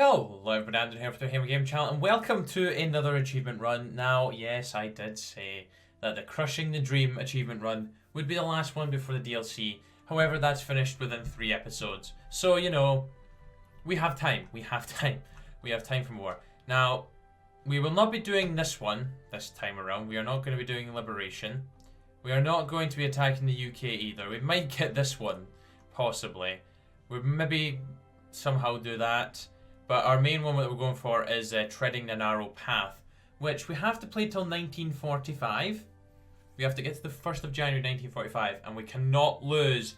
Hello everybody, Andrew here for the Hammer Game channel, and welcome to another achievement run. Now, yes, I did say that the Crushing the Dream achievement run would be the last one before the DLC. However, that's finished within 3 episodes. So, you know, we have time. We have time for more. Now, we will not be doing this one this time around. We are not going to be doing Liberation. We are not going to be attacking the UK either. We might get this one, possibly. We maybe somehow do that. But our main one that we're going for is Treading the Narrow Path, which we have to play till 1945. We have to get to the 1st of January 1945, and we cannot lose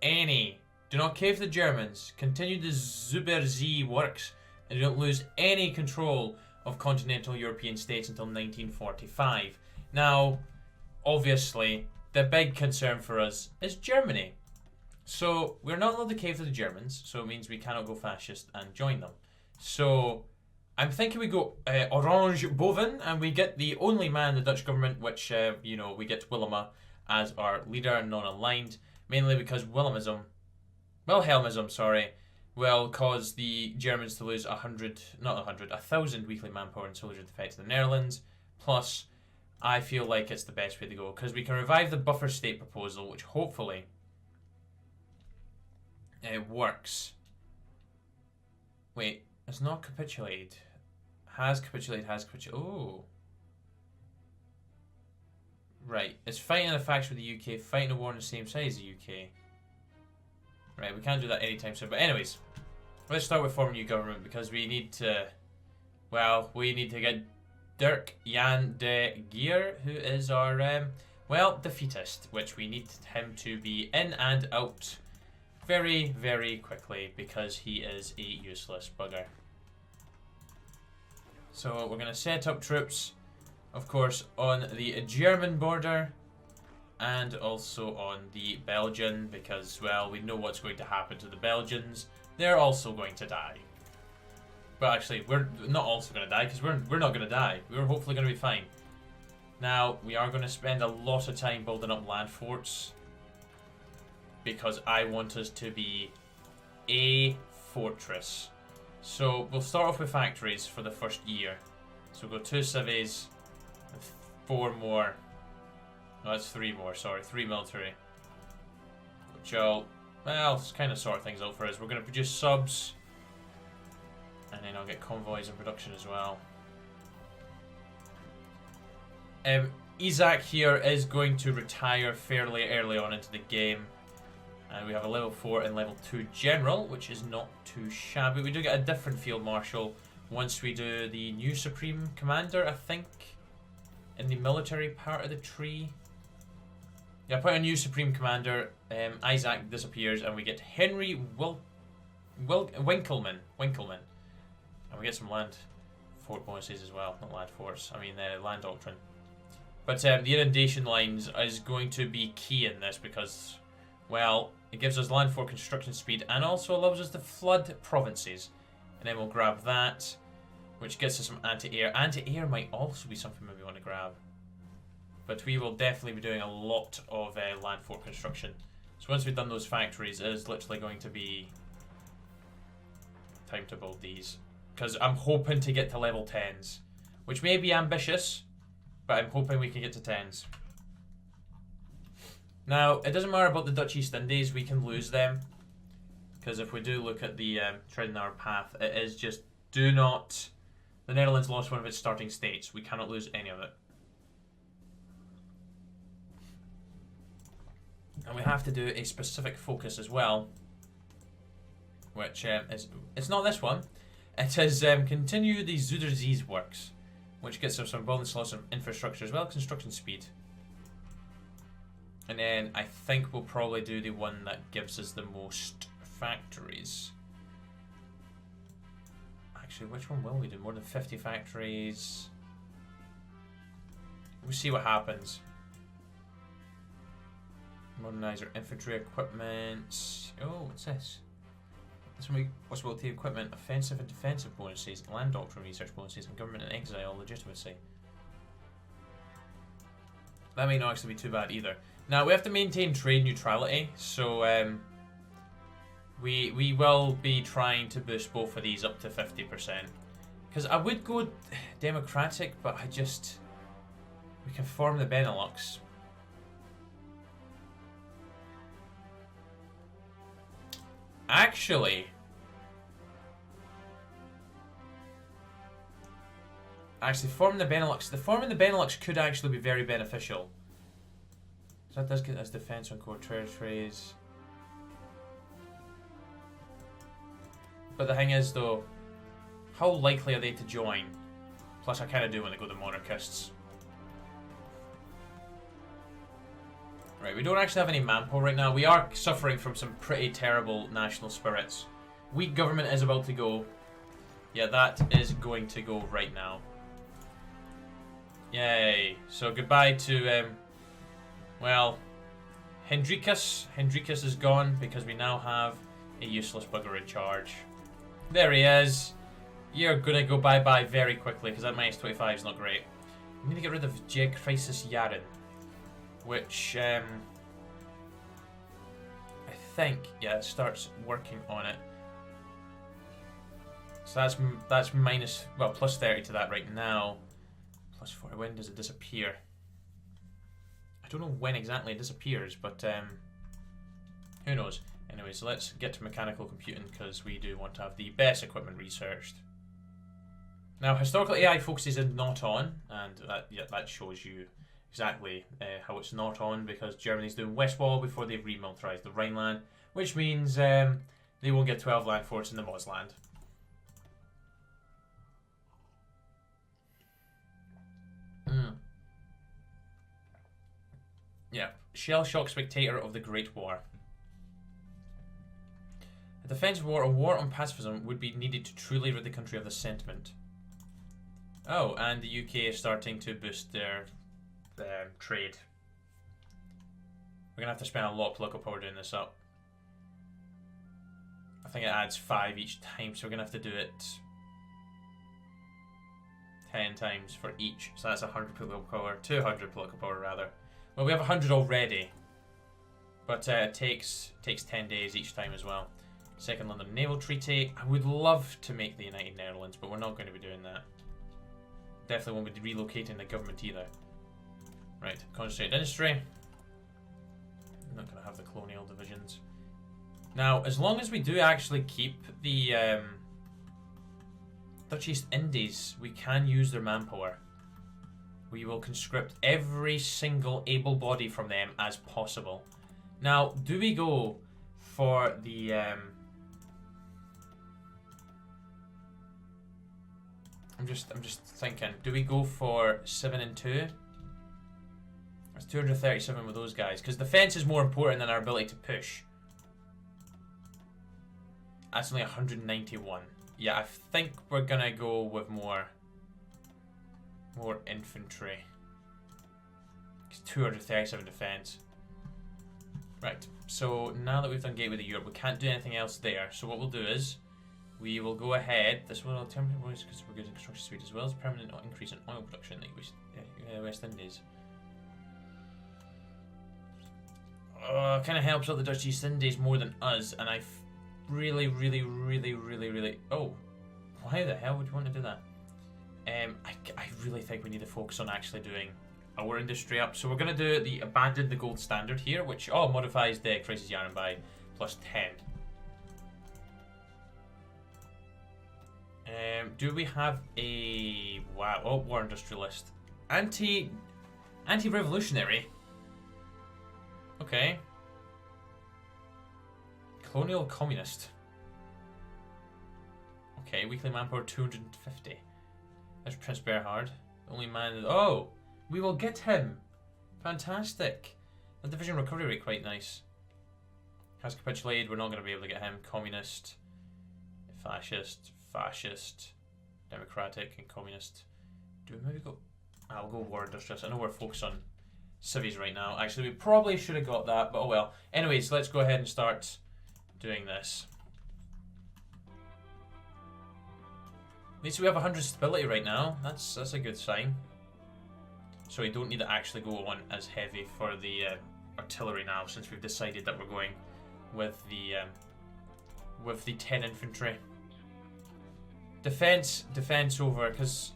any. Do not cave the Germans. Continue the Zuber Z works, and do not lose any control of continental European states until 1945. Now, obviously, the big concern for us is Germany. So, we're not allowed to cave to the Germans, so it means we cannot go fascist and join them. So, I'm thinking we go Orange Boven, and we get the only man in the Dutch government, which, you know, we get Willema as our leader, non-aligned, mainly because Wilhelmism, will cause the Germans to lose 1,000 weekly manpower and soldiers defect to the Netherlands. Plus, I feel like it's the best way to go, because we can revive the buffer state proposal, which hopefully it works. Wait, it's not capitulated. Has capitulated. Oh. Right, it's fighting a faction with the UK, fighting a war on the same side as the UK. Right, we can't do that anytime soon. But anyways, let's start with forming a new government, because we need to, well, we need to get Dirk Jan de Geer, who is our, defeatist, which we need him to be in and out very, very quickly, because he is a useless bugger. So we're going to set up troops, of course, on the German border and also on the Belgian, because, well, we know what's going to happen to the Belgians. They're also going to die. But actually, we're not also going to die, because we're not going to die. We're hopefully going to be fine. Now, we are going to spend a lot of time building up land forts, because I want us to be a fortress. So we'll start off with factories for the first year. So we'll go 2 civies, 4 more. No, that's 3 more, sorry, 3 military. Which will, well, kind of sort things out for us. We're going to produce subs, and then I'll get convoys in production as well. Isaac here is going to retire fairly early on into the game. And we have a level 4 and level 2 general, which is not too shabby. We do get a different field marshal once we do the new supreme commander, I think, in the military part of the tree. Yeah, put a new supreme commander. Isaac disappears, and we get Henry Winkelman. And we get some land fort bonuses as well, not land forts. I mean, land doctrine. But the inundation lines is going to be key in this, because, well, it gives us land fort construction speed and also allows us to flood provinces. And then we'll grab that, which gets us some anti-air. Anti-air might also be something we want to grab. But we will definitely be doing a lot of land fort construction. So once we've done those factories, it is literally going to be time to build these. Because I'm hoping to get to level 10s, which may be ambitious, but I'm hoping we can get to 10s. Now, it doesn't matter about the Dutch East Indies, we can lose them. Because if we do look at the Treading Our Path, it is just, do not... The Netherlands lost one of its starting states. We cannot lose any of it. And we have to do a specific focus as well. Which is... It's not this one. It is continue the Zuiderzee works. Which gets us some building slots and infrastructure as well, construction speed. And then I think we'll probably do the one that gives us the most factories. Actually, which one will we do? More than 50 factories. We'll see what happens. Modernize our infantry equipment. Oh, what's this? This one, possibility of equipment, offensive and defensive bonuses, land doctrine research bonuses, and government and exile legitimacy. That may not actually be too bad either. Now, we have to maintain trade neutrality, so We will be trying to boost both of these up to 50%. Because I would go democratic, but we can form the Benelux. Actually, forming the Benelux could actually be very beneficial. So that does get us defense on core territories. But the thing is, though, how likely are they to join? Plus, I kind of do want to go the monarchists. Right, we don't actually have any manpower right now. We are suffering from some pretty terrible national spirits. Weak government is about to go. Yeah, that is going to go right now. Yay. So goodbye to, well, Hendrikus. Hendrikus is gone because we now have a useless bugger in charge. There he is. You're going to go bye-bye very quickly because that minus 25 is not great. We need to get rid of Jeg Crisis Yaren. Which, I think, yeah, it starts working on it. So that's minus, well, plus 30 to that right now. Plus 40, when does it disappear? I don't know when exactly it disappears, but who knows. Anyway, so let's get to mechanical computing because we do want to have the best equipment researched. Now, historical AI focuses in not on, and that shows you exactly how it's not on because Germany's doing West Wall before they've remilitarized the Rhineland, which means they won't get 12 land forts in the Mosland. Yeah, shell shock spectator of the Great War. A defensive war, a war on pacifism, would be needed to truly rid the country of the sentiment. Oh, and the UK is starting to boost their trade. We're gonna have to spend a lot of political power doing this up. I think it adds 5 each time, so we're gonna have to do it 10 times for each. So that's 100 political power, 200 political power rather. Well, we have 100 already, but it takes 10 days each time as well. Second London Naval Treaty. I would love to make the United Netherlands, but we're not going to be doing that. Definitely won't be relocating the government either. Right, concentrated industry. I'm not going to have the colonial divisions. Now, as long as we do actually keep the Dutch East Indies, we can use their manpower. We will conscript every single able body from them as possible. Now, do we go for the I'm just thinking, do we go for 7 and 2? That's 237 with those guys, because defense is more important than our ability to push. That's only 191. Yeah, I think we're gonna go with more infantry. It's 237 defense. Right, so now that we've done Gateway to Europe, we can't do anything else there. So what we'll do is, we will go ahead. This will temporary voice because we're good in construction speed as well as permanent increase in oil production in the West Indies. Kind of helps out the Dutch East Indies more than us, and I really. Oh, why the hell would you want to do that? I really think we need to focus on actually doing our industry up. So we're going to do the abandon the gold standard here, which modifies the crisis yarn by plus 10. Do we have a war industrialist? Anti-revolutionary? Okay. Colonial communist. Okay, weekly manpower 250. There's Prince Berhard. The only man. Oh! We will get him! Fantastic! The division recovery rate quite nice. Has capitulated, we're not going to be able to get him. Communist. Fascist. Democratic and communist. Do we maybe go. I'll go war industrialist. I know we're focused on civies right now. Actually, we probably should have got that, but oh well. Anyways, let's go ahead and start doing this. At least we have 100 stability right now. That's a good sign. So we don't need to actually go on as heavy for the artillery now, since we've decided that we're going with the with the 10 infantry. Defense over, because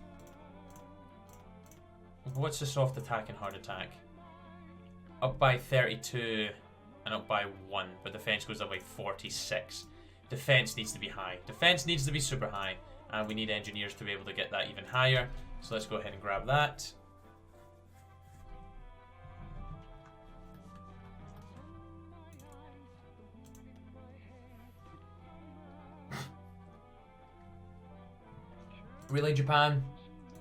what's the soft attack and hard attack? Up by 32 and up by 1, but defense goes up by 46. Defense needs to be high. Defense needs to be super high, and we need engineers to be able to get that even higher. So let's go ahead and grab that. Really, Japan?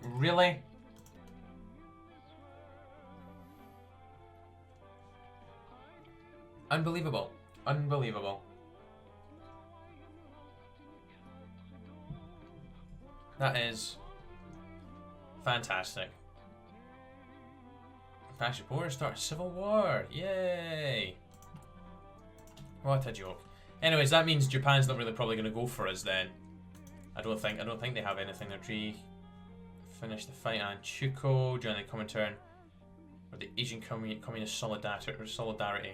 Really? Unbelievable. Unbelievable. That is fantastic. Fascist war, start a civil war. Yay! What a joke. Anyways, that means Japan's not really probably going to go for us then. I don't think they have anything. They're tree. Finish the fight on Chuko during the Comintern. Or the Asian Communist Solidarity.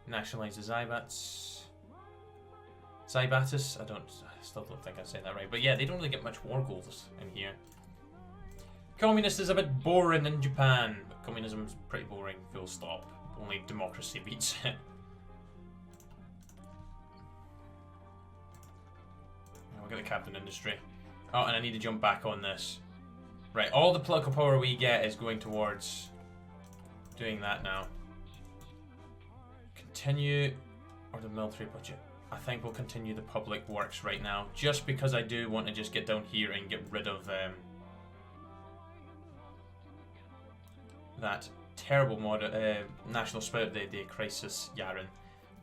Nationalize the Zybats. Zybatis? I still don't think I said that right. But yeah, they don't really get much war goals in here. Communist is a bit boring in Japan. But communism is pretty boring, full stop. Only democracy beats it. We'll get the captain industry. Oh, and I need to jump back on this. Right, all the political power we get is going towards doing that now. Continue, or the military budget. I think we'll continue the public works right now, just because I do want to just get down here and get rid of that terrible national spirit, the crisis Yaren.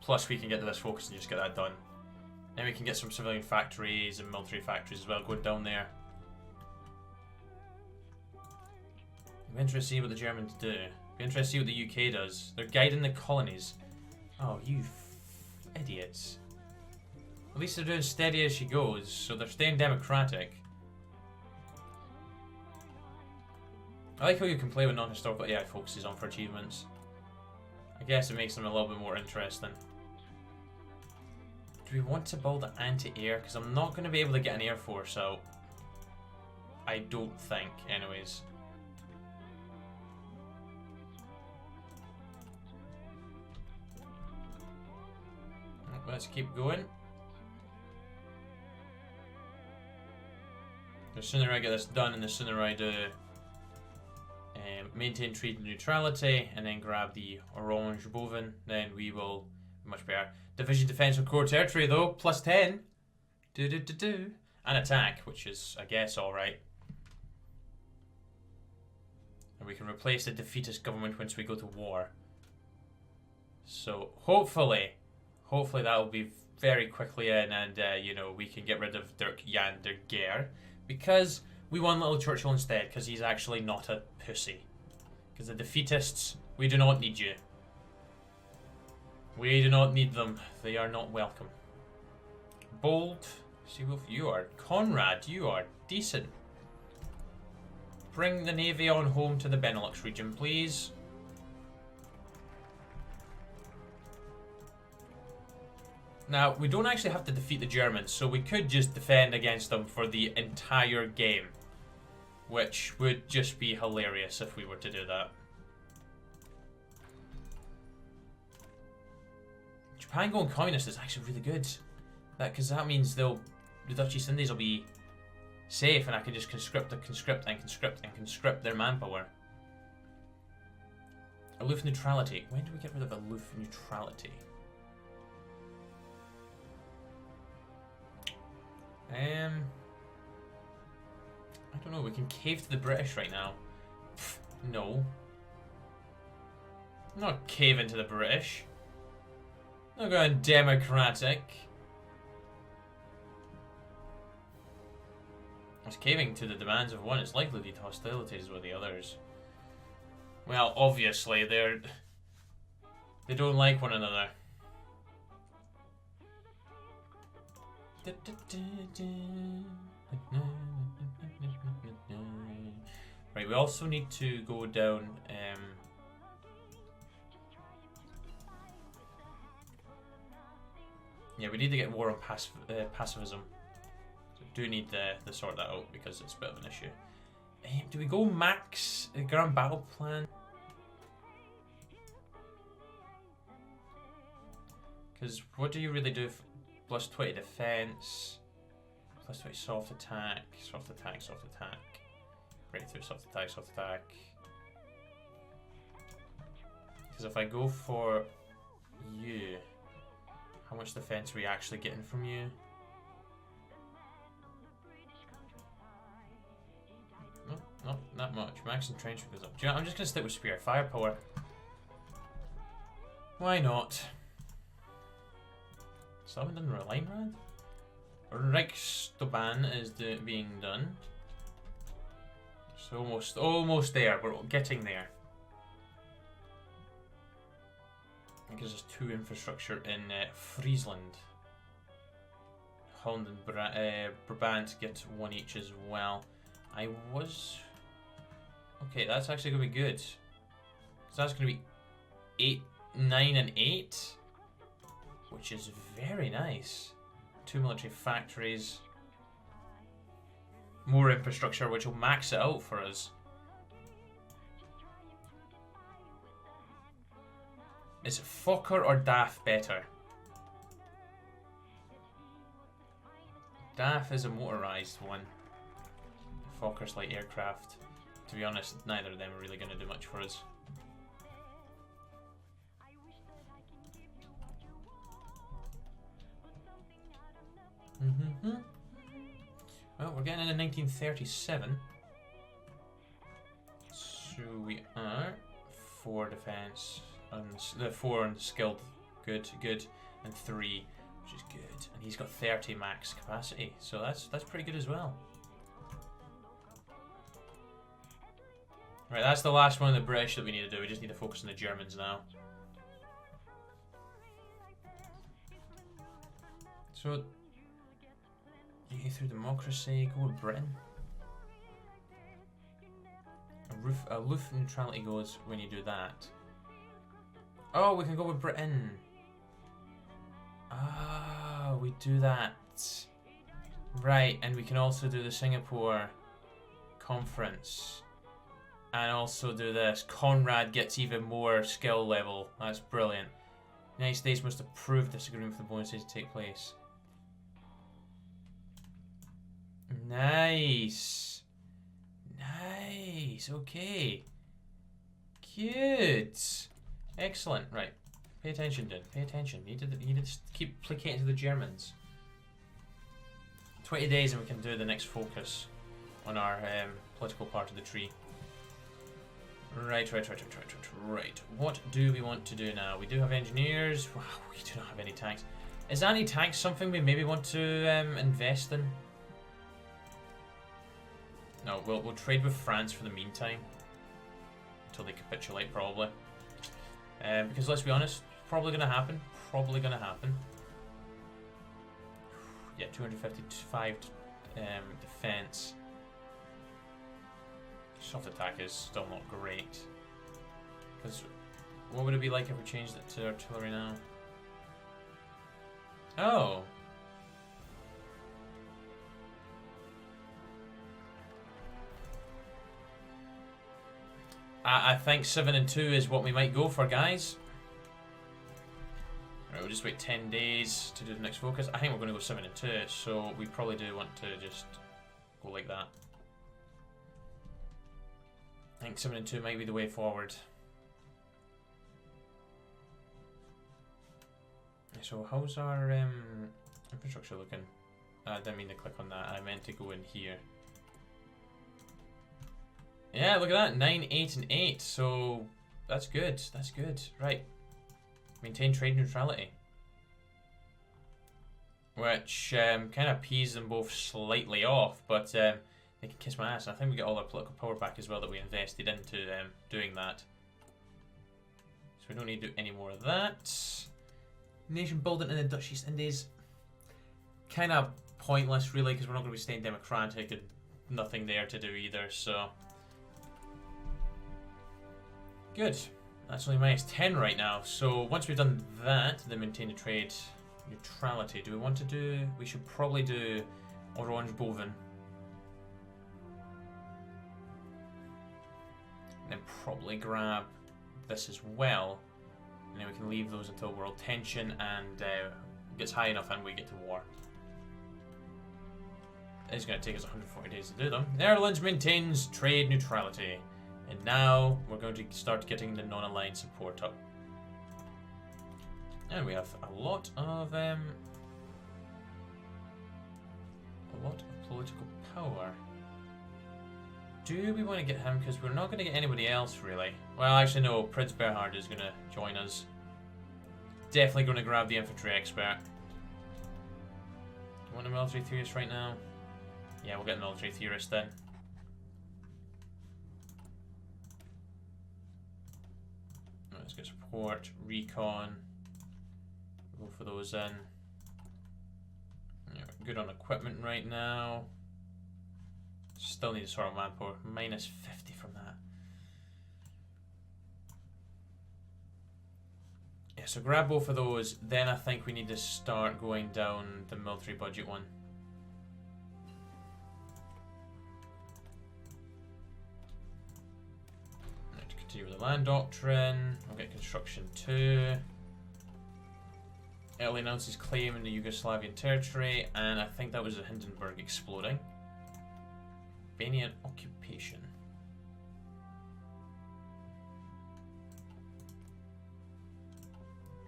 Plus we can get to this focus and just get that done. Then we can get some civilian factories and military factories as well going down there. I'm interested to see what the Germans do. I'm interested to see what the UK does. They're guiding the colonies. Oh, you idiots. At least they're doing steady as she goes, so they're staying democratic. I like how you can play with non-historical AI focuses on for achievements. I guess it makes them a little bit more interesting. Do we want to build an anti-air? Because I'm not going to be able to get an air force out. I don't think, anyways. Let's keep going. The sooner I get this done and the sooner I do maintain treaty neutrality and then grab the orange bovin, then we will be much better. Division defense of core territory though, plus 10. And attack, which is, I guess, alright. And we can replace the defeatist government once we go to war. So hopefully that will be very quickly in, and you know, we can get rid of Dirk Jan de Geer, because we won Little Churchill instead, because he's actually not a pussy. Because the defeatists, we do not need you. We do not need them. They are not welcome. Bold. Seawolf, you are. Conrad, you are decent. Bring the Navy on home to the Benelux region, please. Now, we don't actually have to defeat the Germans, so we could just defend against them for the entire game. Which would just be hilarious if we were to do that. Japan going communist is actually really good. Because that means the Dutch East Indies will be safe, and I can just conscript their manpower. Aloof neutrality. When do we get rid of aloof neutrality? I don't know, we can cave to the British right now. Pfft, no. I'm not caving to the British. I'm not going democratic. It's caving to the demands of one. It's likely to lead to hostilities with the others. Well, obviously, they don't like one another. Right, we also need to go down Yeah, we need to get war on pacifism. So do need to sort that out because it's a bit of an issue. Do we go max ground battle plan? Because what do you really do? Plus 20 defense, plus 20 soft attack, soft attack, soft attack. Breakthrough, soft attack, soft attack. Because if I go for you, how much defense are we actually getting from you? No, not that much. Max entrenchment goes up. Do you know, I'm just going to stick with spear. Firepower. Why not? Still haven't done Rhinrad? Reichstoban is being done. So almost there. We're getting there. Because there's 2 infrastructure in Friesland. Holland and Brabant get 1 each as well. Okay, that's actually going to be good. So that's going to be 8, 9 and 8. Which is very nice. 2 military factories. More infrastructure, which will max it out for us. Is Fokker or DAF better? DAF is a motorized one. Fokker's light aircraft. To be honest, neither of them are really going to do much for us. Well, we're getting into 1937. So we are 4 defense, and 4 on skilled, good, and 3, which is good. And he's got 30 max capacity, so that's pretty good as well. Right, that's the last one of the British that we need to do. We just need to focus on the Germans now. So, you through democracy, go with Britain. A Luft neutrality goes when you do that. Oh, we can go with Britain. Ah, we do that. Right, and we can also do the Singapore conference. And also do this. Conrad gets even more skill level. That's brilliant. The United States must approve this agreement for the bonuses to take place. Nice. Nice. Okay. Good. Excellent. Right. Pay attention, dude. Pay attention. You need to keep placating to the Germans. 20 days and we can do the next focus on our political part of the tree. Right. What do we want to do now? We do have engineers. Wow, we do not have any tanks. Is anti-tank something we maybe want to invest in? No, we'll trade with France for the meantime. Until they capitulate, probably. Because let's be honest, probably going to happen. Probably going to happen. Yeah, 255 defense. Soft attack is still not great. Because what would it be like if we changed it to artillery now? Oh. I think 7 and 2 is what we might go for, guys. Right, we'll just wait 10 days to do the next focus. I think we're going to go 7 and 2, so we probably do want to just go like that. I think 7 and 2 might be the way forward. So how's our infrastructure looking? I didn't mean to click on that. I meant to go in here. Yeah, look at that. 9, 8, and 8. So that's good. That's good. Right. Maintain trade neutrality. Which kind of pees them both slightly off, but they can kiss my ass. And I think we get all our political power back as well that we invested into doing that. So we don't need to do any more of that. Nation building in the Dutch East Indies. Kind of pointless, really, because we're not going to be staying democratic and nothing there to do either, so. Good. That's only minus 10 right now. So once we've done that, then maintain the trade Neutrality. Do we want to do... We should probably do Orange Bovin. And then probably grab this as well. And then we can leave those until world tension and gets high enough and we get to war. It's going to take us 140 days to do them. The Netherlands maintains trade neutrality. And now we're going to start getting the non-aligned support up. And we have a lot of political power. Do we want to get him? Because we're not going to get anybody else, really. Well, actually, no. Prince Berhard is going to join us. Definitely going to grab the infantry expert. Do you want a military theorist right now? Yeah, we'll get a military theorist then. Let's get support, recon. Go for those in. Yeah, good on equipment right now. Still need to sort of manpower. Minus 50 from that. Yeah, so grab both of those. Then I think we need to start going down the military budget one. Right, to continue with the land doctrine. We'll get construction 2. Italy announces claim in the Yugoslavian territory, and I think that was the Hindenburg exploding. Albanian occupation.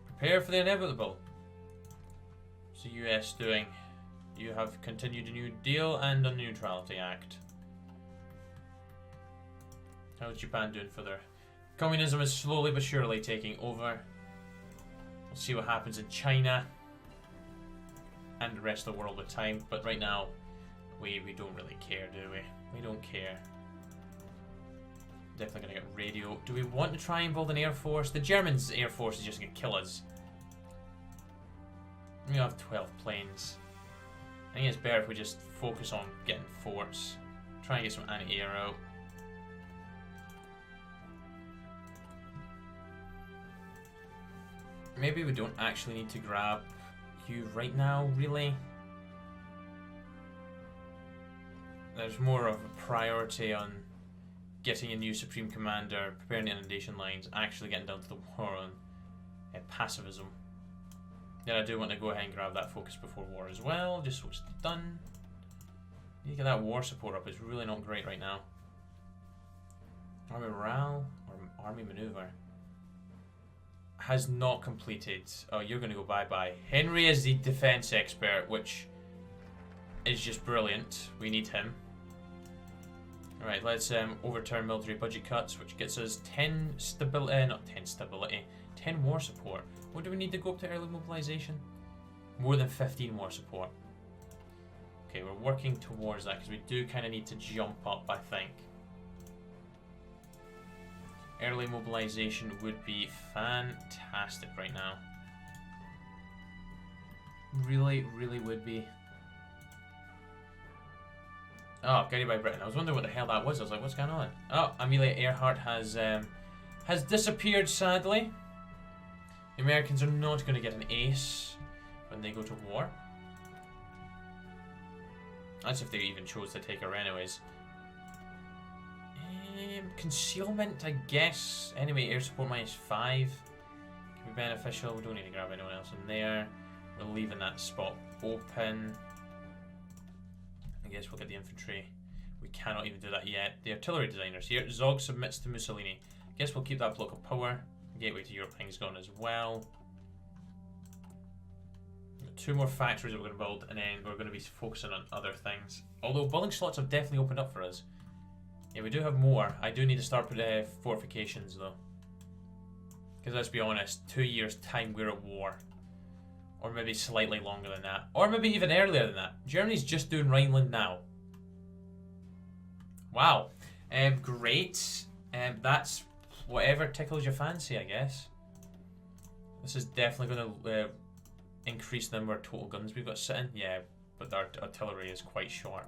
Prepare for the inevitable. What's the US doing? You have continued a New Deal and a Neutrality Act. How's Japan doing for their... Communism is slowly but surely taking over. We'll see what happens in China and the rest of the world with time. But right now, we don't really care, do we? We don't care. Definitely going to get radio. Do we want to try and build an air force? The Germans' air force is just going to kill us. We have 12 planes. I think it's better if we just focus on getting forts. Try and get some anti-air out. Maybe we don't actually need to grab you right now, really. There's more of a priority on getting a new Supreme Commander, preparing the inundation lines, actually getting down to the war on pacifism. Then I do want to go ahead and grab that focus before war as well, just so it's done. Need to get that war support up, it's really not great right now. Army morale or army maneuver? Has not completed. Oh, you're going to go bye-bye. Henry is the defense expert, which is just brilliant. We need him. Alright, let's overturn military budget cuts, which gets us 10 stability, not 10 stability, 10 war support. What do we need to go up to early mobilization? More than 15 war support. Okay, we're working towards that because we do kind of need to jump up, I think. Early mobilization would be fantastic right now. Really, really would be. Oh, Guided by Britain. I was wondering what the hell that was. I was like, what's going on? Oh, Amelia Earhart has disappeared, sadly. The Americans are not going to get an ace when they go to war. That's if they even chose to take her anyways. Concealment, I guess. Anyway, air support -5 can be beneficial. We don't need to grab anyone else in there. We're leaving that spot open. I guess we'll get the infantry. We cannot even do that yet. The artillery designers here. Zog submits to Mussolini. I guess we'll keep that block of power. Gateway to Europe thing's gone as well. Got 2 more factories that we're going to build, and then we're going to be focusing on other things. Although building slots have definitely opened up for us. Yeah, we do have more. I do need to start with fortifications though. Because let's be honest, 2 years time we're at war. Or maybe slightly longer than that. Or maybe even earlier than that. Germany's just doing Rhineland now. Wow. Great. That's whatever tickles your fancy, I guess. This is definitely going to increase the number of total guns we've got sitting. Yeah, but our artillery is quite short.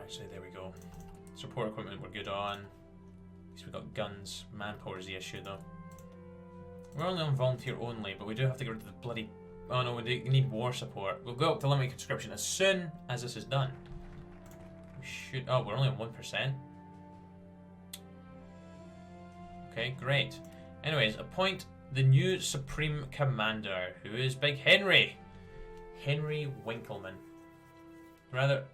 Actually, there we go. Support equipment we're good on. least we've got guns. Manpower is the issue though. We're only on volunteer only, but we do have to get rid of the bloody... Oh no, we need war support. We'll go up to limited conscription as soon as this is done. We should... Oh, we're only on 1%. Okay, great. Anyways, appoint the new Supreme Commander, who is Big Henry. Henry Winkleman. Rather,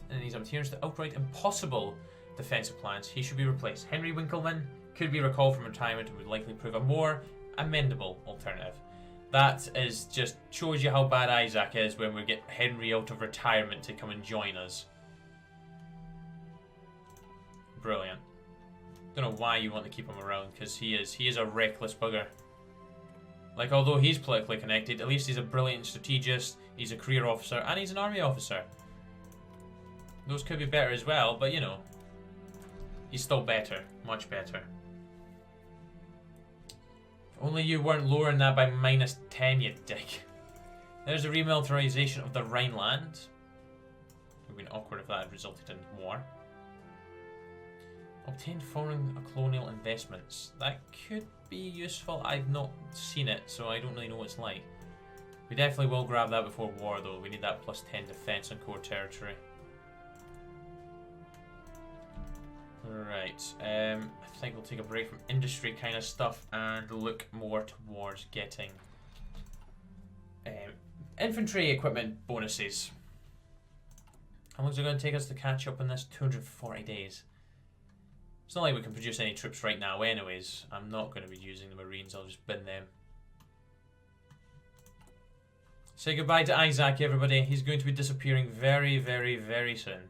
in these appearance to outright impossible defensive plans, he should be replaced. Henry Winkleman could be recalled from retirement and would likely prove a more amendable alternative. That is just shows you how bad Isaac is when we get Henry out of retirement to come and join us. Brilliant. Don't know why you want to keep him around, because he is a reckless bugger. Like, although he's politically connected, at least he's a brilliant strategist, he's a career officer, and he's an army officer. Those could be better as well, but you know, he's still better, much better. If only you weren't lowering that by -10, you dick. There's the remilitarization of the Rhineland. It would have been awkward if that had resulted in war. Obtain foreign colonial investments. That could be useful. I've not seen it, so I don't really know what it's like. We definitely will grab that before war, though. We need that +10 defense on core territory. Right. I think we'll take a break from industry kind of stuff and look more towards getting infantry equipment bonuses. How long is it going to take us to catch up on this? 240 days. It's not like we can produce any troops right now anyways. I'm not going to be using the Marines, I'll just bin them. Say goodbye to Isaac, everybody. He's going to be disappearing very, very, very soon.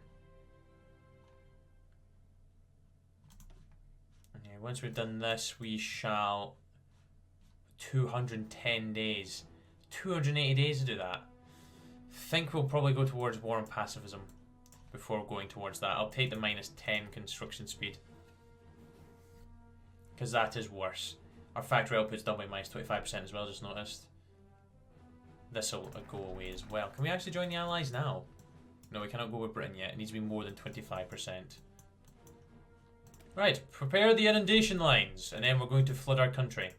Okay, once we've done this, we shall... 210 days. 280 days to do that. I think we'll probably go towards war and pacifism before going towards that. I'll take the -10 construction speed, because that is worse. Our factory output's done by -25% as well, just noticed. This will go away as well. Can we actually join the Allies now? No, we cannot go with Britain yet. It needs to be more than 25%. Right, prepare the inundation lines, and then we're going to flood our country.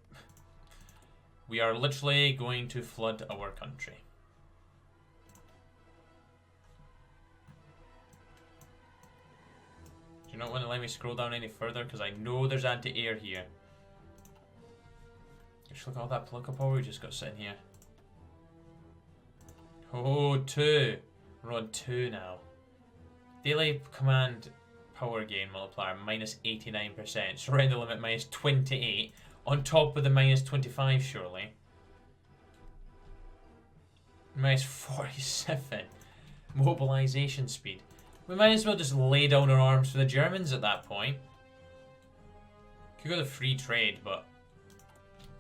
We are literally going to flood our country. Do you not want to let me scroll down any further? Because I know there's anti-air here. Just look at all that political power we just got sitting here. Oh, 2. We're on 2 now. Daily command power gain multiplier -89%. Surrender limit -28. On top of the -25, surely. -47. Mobilization speed. We might as well just lay down our arms for the Germans at that point. Could go to free trade, but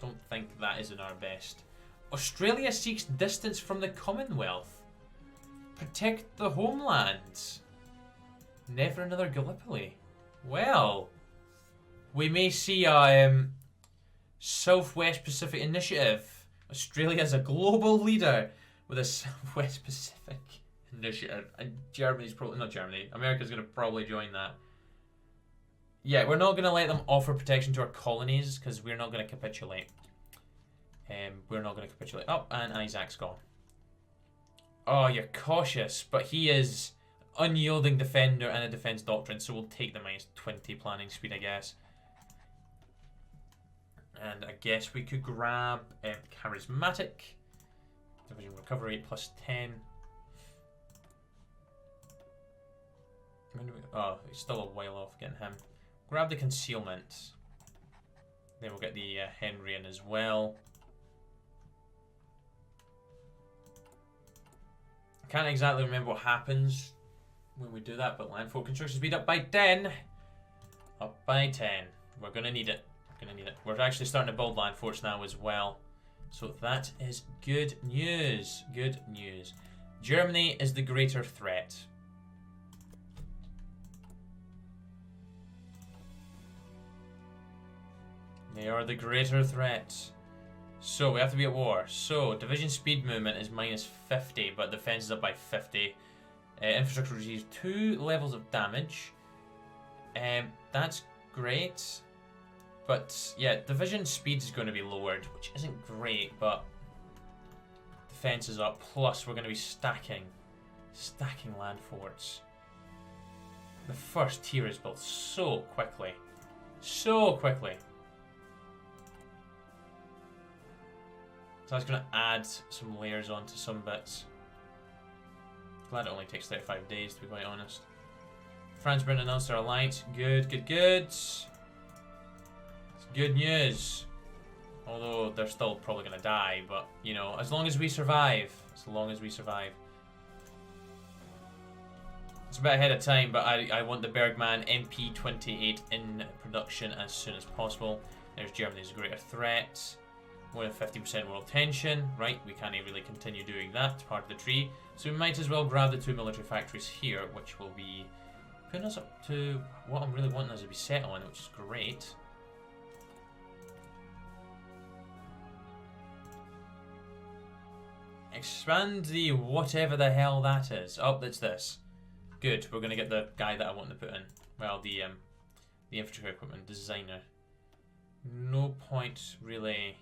don't think that is in our best. Australia seeks distance from the Commonwealth. Protect the homeland. Never another Gallipoli. Well, we may see a Southwest Pacific Initiative. Australia is a global leader with a Southwest Pacific Initiative, and Germany's probably not Germany. America's going to probably join that. Yeah, we're not going to let them offer protection to our colonies because we're not going to capitulate. We're not going to capitulate. Oh, and Isaac's gone. Oh, you're cautious, but he is an unyielding defender and a defense doctrine, so we'll take the -20 planning speed, I guess. And I guess we could grab charismatic. Division recovery +10. Oh, it's still a while off getting him. Grab the concealment. Then we'll get the Henry in as well. I can't exactly remember what happens when we do that, but landfall construction speed up by 10. Up by 10. We're going to need it. We're going to need it. We're actually starting to build land forts now as well. So that is good news. Good news. Germany is the greater threat. They are the greater threat. So we have to be at war. So division speed movement is -50, but defense is up by 50. Infrastructure receives 2 levels of damage. That's great. But yeah, division speed is going to be lowered, which isn't great, but defense is up. Plus, we're going to be stacking land forts. The first tier is built so quickly. So quickly. So that's going to add some layers onto some bits. Glad it only takes 35 days, to be quite honest. France Britain announced their alliance. Good, good, good. It's good news. Although they're still probably going to die, but, you know, as long as we survive. As long as we survive. It's a bit ahead of time, but I want the Bergman MP28 in production as soon as possible. There's Germany's greater threat. More than 50% world tension. Right, we can't really continue doing that. Part of the tree. So we might as well grab the 2 military factories here, which will be putting us up to what I'm really wanting us to be settling, which is great. Expand the whatever the hell that is. Oh, that's this. Good, we're going to get the guy that I want to put in. Well, the infantry equipment designer. No point really.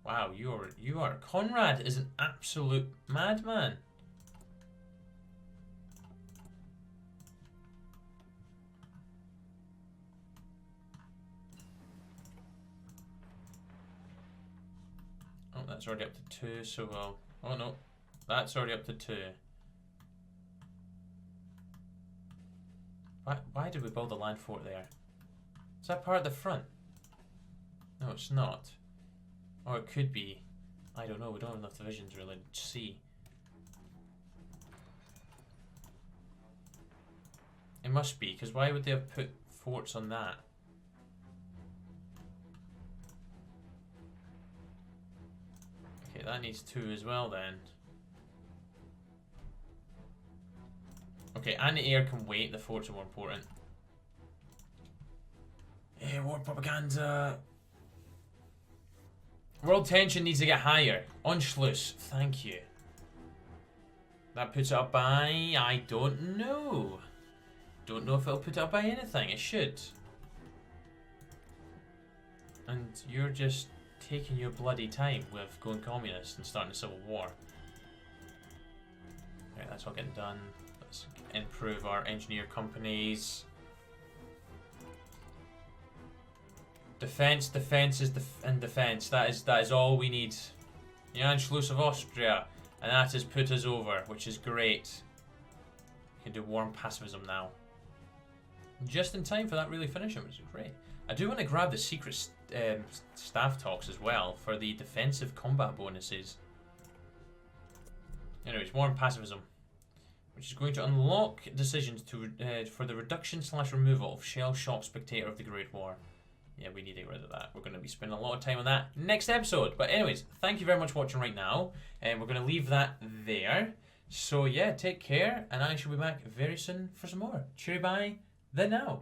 Wow, you are Conrad is an absolute madman. Oh, that's already up to 2, so well. Oh no, that's already up to 2. Why did we build a land fort there? Is that part of the front? No, it's not. Or it could be. I don't know, we don't have enough divisions really to see. It must be, because why would they have put forts on that? Okay, that needs 2 as well then. Okay, anti-air can wait, the forts are more important. Yeah, war propaganda. World tension needs to get higher. Anschluss, thank you. That puts it up by... I don't know. Don't know if it'll put it up by anything. It should. And you're just taking your bloody time with going communist and starting a civil war. Right, that's all getting done. Let's improve our engineer companies. Defense, defense is defense. That is all we need. The Anschluss of Austria, and that has put us over, which is great. We can do warm pacifism now. Just in time for that really finishing, which is great. I do want to grab the secret staff talks as well for the defensive combat bonuses. Anyways, warm pacifism, which is going to unlock decisions to for the reduction/removal of shell-shock spectator of the Great War. Yeah, we need to get rid of that. We're going to be spending a lot of time on that next episode. But anyways, thank you very much for watching right now. And we're going to leave that there. So yeah, take care. And I shall be back very soon for some more. Cheerio, bye. Then now.